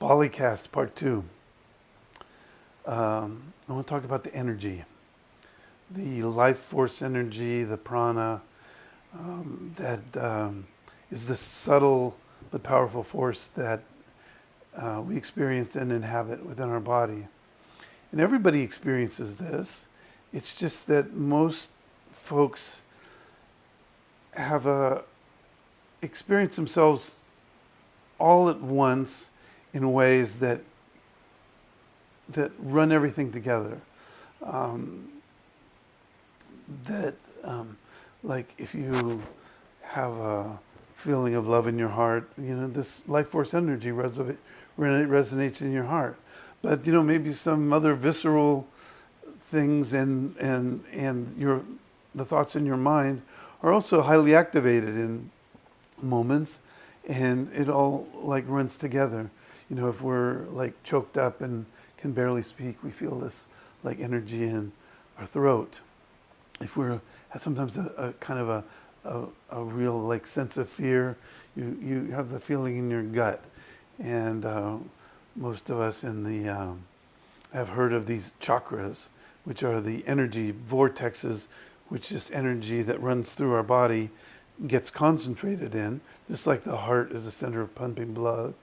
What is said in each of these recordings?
Polycast Part 2. I want to talk about the energy, the life force energy, the prana, that is the subtle but powerful force that we experience and inhabit within our body. And everybody experiences this. It's just that most folks have experience themselves all at once in ways that run everything together. Um, that like if you have a feeling of love in your heart, this life force energy resonates in your heart. But maybe some other visceral things and the thoughts in your mind are also highly activated in moments, and it all like runs together. If we're like choked up and can barely speak, we feel this like energy in our throat. If we're sometimes a kind of a real like sense of fear, you have the feeling in your gut. And most of us in the have heard of these chakras, which are the energy vortexes, which is energy that runs through our body, gets concentrated in, just like the heart is a center of pumping blood.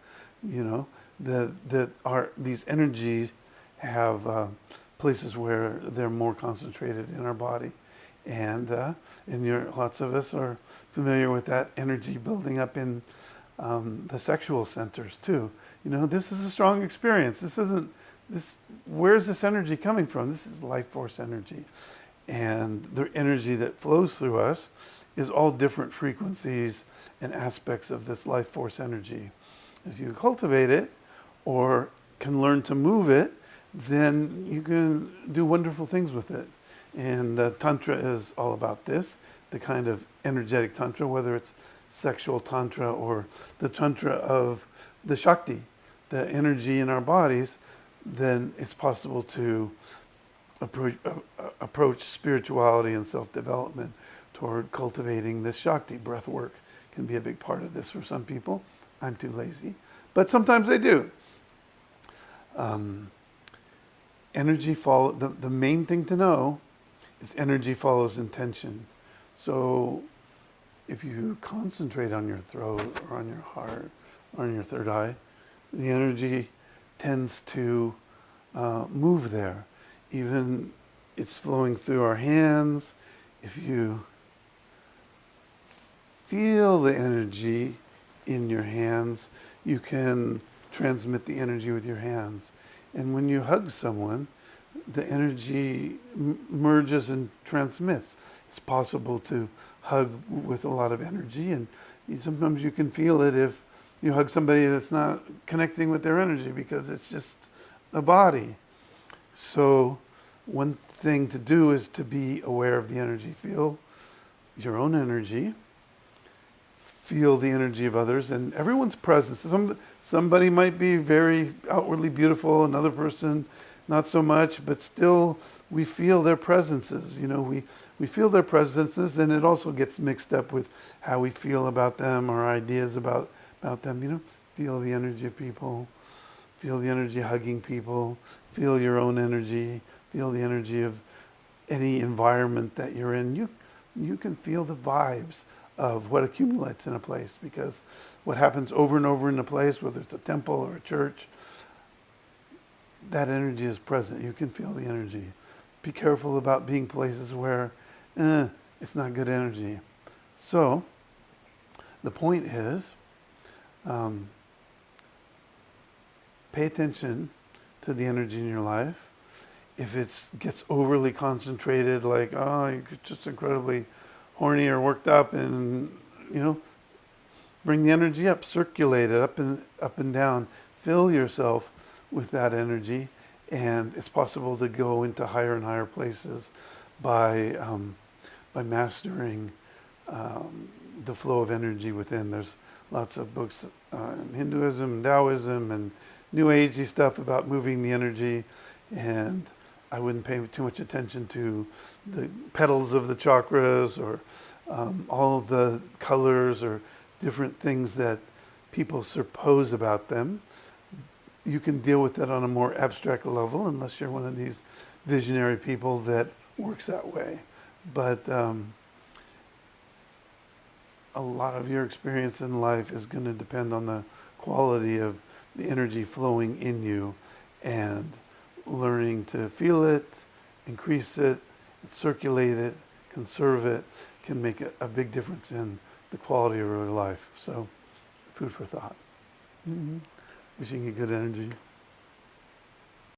These energies have places where they're more concentrated in our body, and lots of us are familiar with that energy building up in the sexual centers too. This is a strong experience. This isn't this. Where's this energy coming from? This is life force energy, and the energy that flows through us is all different frequencies and aspects of this life force energy. If you cultivate it or can learn to move it, then you can do wonderful things with it. And Tantra is all about this, the kind of energetic Tantra, whether it's sexual Tantra or the Tantra of the Shakti, the energy in our bodies. Then it's possible to approach spirituality and self-development toward cultivating this Shakti. Breath work can be a big part of this for some people. I'm too lazy, but sometimes I do. Energy follow the main thing to know is energy follows intention. So if you concentrate on your throat or on your heart or on your third eye, the energy tends to move there. Even it's flowing through our hands. If you feel the energy in your hands, you can transmit the energy with your hands. And when you hug someone, the energy merges and transmits. It's possible to hug with a lot of energy, and sometimes you can feel it if you hug somebody that's not connecting with their energy because it's just a body. So one thing to do is to be aware of the energy. Feel your own energy. Feel the energy of others and everyone's presence. Somebody might be very outwardly beautiful, another person not so much, but still we feel their presences. We feel their presences, and it also gets mixed up with how we feel about them, our ideas about them. Feel the energy of people, feel the energy hugging people, feel your own energy, feel the energy of any environment that you're in. You can feel the vibes of what accumulates in a place, because what happens over and over in a place, whether it's a temple or a church, that energy is present. You can feel the energy. Be careful about being places where it's not good energy. So the point is, pay attention to the energy in your life. If it gets overly concentrated, like, you're just incredibly horny or worked up, and bring the energy up, circulate it up and down, fill yourself with that energy, and it's possible to go into higher and higher places by mastering the flow of energy within. There's lots of books in Hinduism, Taoism, and New Agey stuff about moving the energy, and I wouldn't pay too much attention to the petals of the chakras or all of the colors or different things that people suppose about them. You can deal with that on a more abstract level, unless you're one of these visionary people that works that way. But a lot of your experience in life is going to depend on the quality of the energy flowing in you, and learning to feel it, increase it, circulate it, conserve it can make a big difference in the quality of your life. So, food for thought. Mm-hmm. Wishing you good energy.